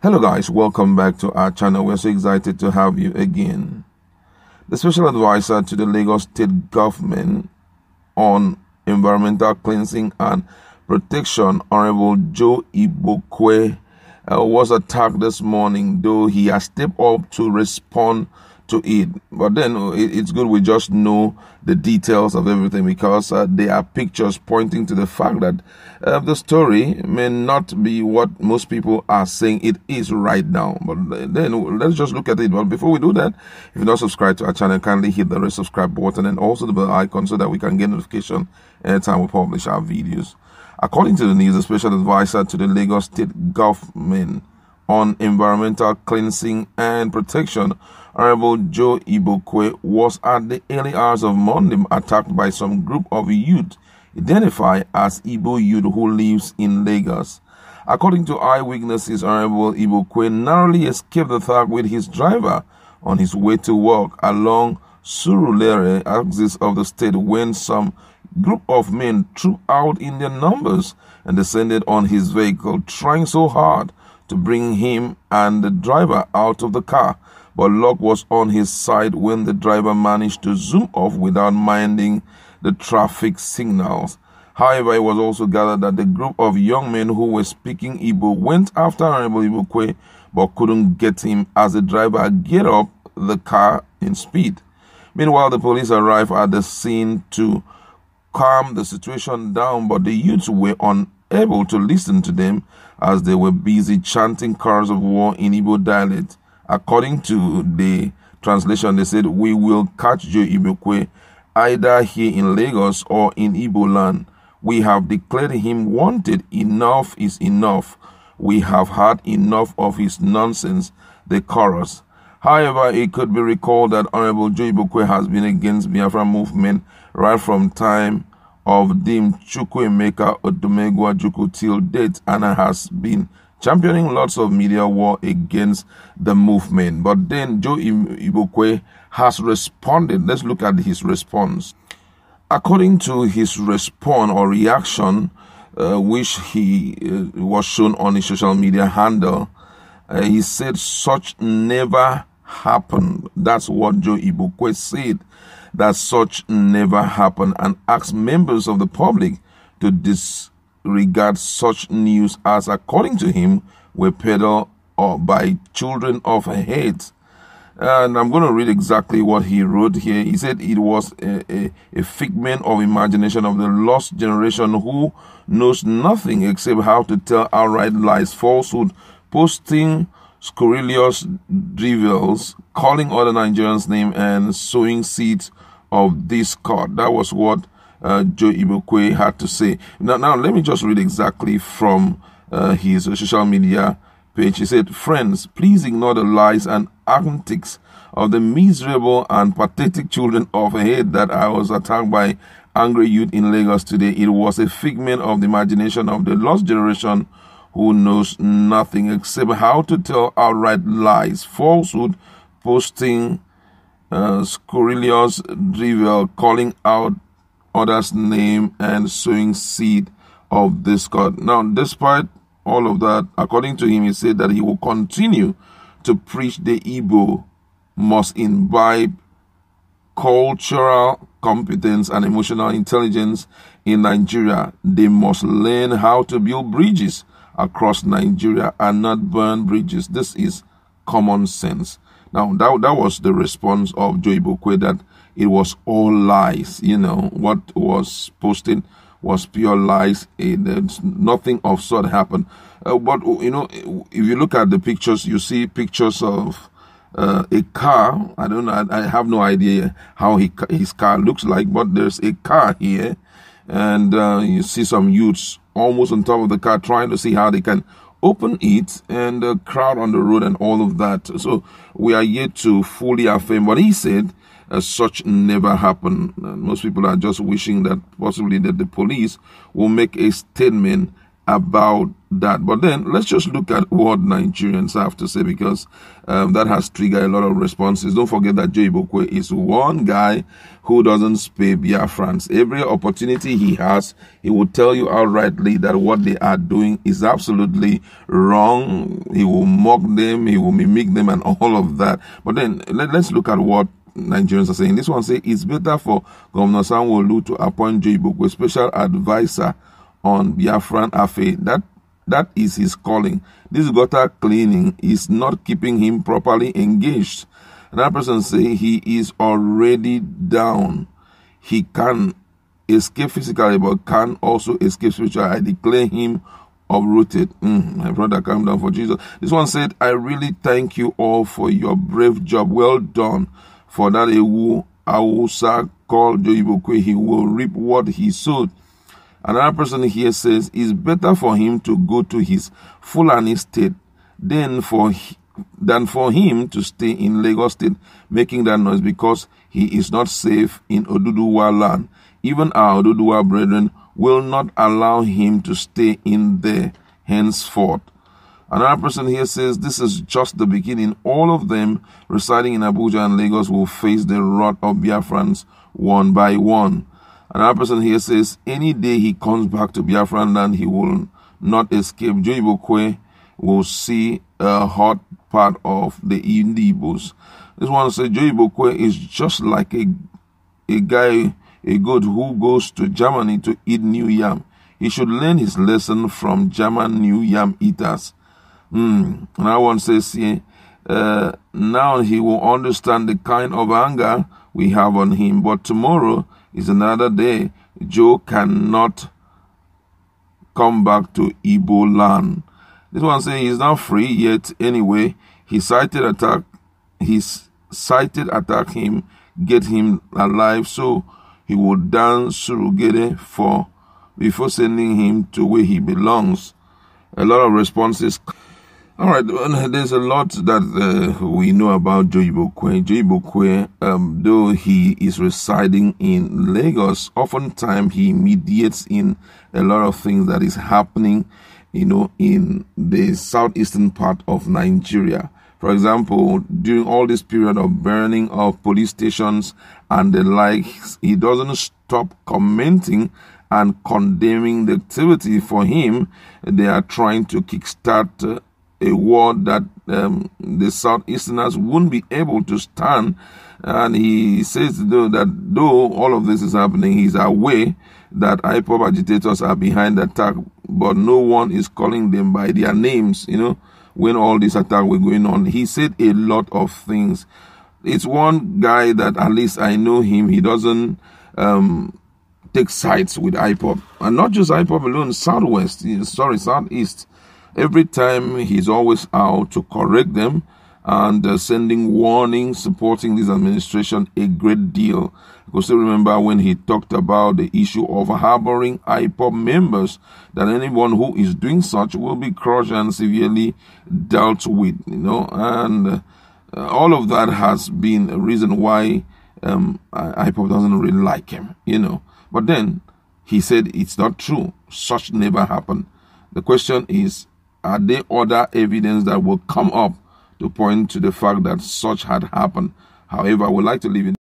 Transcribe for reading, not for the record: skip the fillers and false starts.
Hello guys, welcome back to our channel. We're so excited to have you again. The special advisor to the Lagos state government on environmental cleansing and protection, Honorable Joe Igbokwe, was attacked this morning, though he has stepped up to respond to it. But then it's good we just know the details of everything, because there are pictures pointing to the fact that the story may not be what most people are saying it is right now. But then let's just look at it. But before we do that, if you're not subscribed to our channel, kindly hit the red subscribe button and also the bell icon so that we can get notification anytime we publish our videos. According to the news, the special advisor to the Lagos state government on environmental cleansing and protection, Honorable Joe Igbokwe, was at the early hours of Monday attacked by some group of youth identified as Igbo youth who lives in Lagos. According to eyewitnesses, Honorable Igbokwe narrowly escaped the attack with his driver on his way to work along Surelere axis of the state when some group of men trooped out in their numbers and descended on his vehicle, trying so hard to bring him and the driver out of the car. But luck was on his side when the driver managed to zoom off without minding the traffic signals. However, it was also gathered that the group of young men who were speaking Igbo went after Honorable Igbokwe but couldn't get him as the driver geared up the car in speed. Meanwhile, the police arrived at the scene to calm the situation down, but the youths were unable to listen to them as they were busy chanting cries of war in Igbo dialect. According to the translation, they said, "We will catch Joe Igbokwe either here in Lagos or in Igbo land. We have declared him wanted. Enough is enough. We have had enough of his nonsense," the chorus. However, it could be recalled that Honorable Joe Igbokwe has been against Biafra movement right from time of Dim Chukwuemeka Odumegwu Ojukwu till date, and has been championing lots of media war against the movement. But then Joe Igbokwe has responded. Let's look at his response. According to his response or reaction, which he was shown on his social media handle, he said, "Such never happened." That's what Joe Igbokwe said, that such never happened, and asked members of the public to disregard such news as, according to him, were peddled by children of hate. And I'm going to read exactly what he wrote here. He said it was a figment of imagination of the lost generation who knows nothing except how to tell outright lies, falsehood, posting scurrilous drivels, calling other Nigerians' name, and sowing seeds of discord. That was what Joe Igbokwe had to say. Now let me just read exactly from his social media page. He said, "Friends, please ignore the lies and antics of the miserable and pathetic children of hate that I was attacked by angry youth in Lagos today. It was a figment of the imagination of the lost generation who knows nothing except how to tell outright lies, falsehood, posting scurrilous drivel, calling out others' name, and sowing seed of discord." Now, despite all of that, according to him, he said that he will continue to preach the Igbo must imbibe cultural competence and emotional intelligence in Nigeria. They must learn how to build bridges across Nigeria and not burn bridges. This is common sense. Now, that was the response of Joe Igbokwe, that it was all lies. You know, what was posted was pure lies. Nothing of sort happened. But, you know, if you look at the pictures, you see pictures of a car. I don't know. I have no idea how his car looks like, but there's a car here. And you see some youths almost on top of the car trying to see how they can open it, and the crowd on the road and all of that. So we are yet to fully affirm what he said. Such never happened. Most people are just wishing that possibly that the police will make a statement about that. But then let's just look at what Nigerians have to say, because that has triggered a lot of responses. Don't forget that Joe Igbokwe is one guy who doesn't spare Biafrans. Every opportunity he has, he will tell you outrightly that what they are doing is absolutely wrong. He will mock them, he will mimic them, and all of that. But then let's look at what Nigerians are saying. This one says it's better for Governor Sanwo-Olu to appoint Joe Igbokwe special advisor on Biafran affair. That is his calling. This gutter cleaning is not keeping him properly engaged. Another person say he is already down. He can escape physically, but can also escape spiritually. I declare him uprooted. My brother, calm down for Jesus. This one said, I really thank you all for your brave job. Well done. For that Ewu Awusa called Joe Igbokwe, he will reap what he sowed. Another person here says it's better for him to go to his Fulani state than for him to stay in Lagos state making that noise, because he is not safe in Oduduwa land. Even our Oduduwa brethren will not allow him to stay in there henceforth. Another person here says this is just the beginning. All of them residing in Abuja and Lagos will face the wrath of Biafrans one by one. Another person here says, any day he comes back to Biafran land, he will not escape. Joe Igbokwe will see a hot part of the Igbos. This one says, Joe Igbokwe is just like a goat who goes to Germany to eat new yam. He should learn his lesson from German new yam eaters. Another one says, now he will understand the kind of anger we have on him, but tomorrow is another day. Joe cannot come back to Igbo land. This one says he's not free yet anyway. His sighted attack him, get him alive, so he will dance Surelere before sending him to where he belongs. A lot of responses. All right, there's a lot that we know about Joe Igbokwe. Joe Igbokwe, though he is residing in Lagos, oftentimes he mediates in a lot of things that is happening, in the southeastern part of Nigeria. For example, during all this period of burning of police stations and the likes, he doesn't stop commenting and condemning the activity. For him, they are trying to kickstart a war that the Southeasterners wouldn't be able to stand. And he says though all of this is happening, he's aware that IPOB agitators are behind the attack, but no one is calling them by their names, when all this attack were going on. He said a lot of things. It's one guy that at least I know him. He doesn't take sides with IPOB. And not just IPOB alone, Southeast. Every time he's always out to correct them and sending warnings, supporting this administration a great deal. I could still remember when he talked about the issue of harboring IPOB members, that anyone who is doing such will be crushed and severely dealt with, and all of that has been a reason why IPOB doesn't really like him, But then he said it's not true. Such never happened. The question is, are there other evidence that will come up to point to the fact that such had happened? However, I would like to leave it.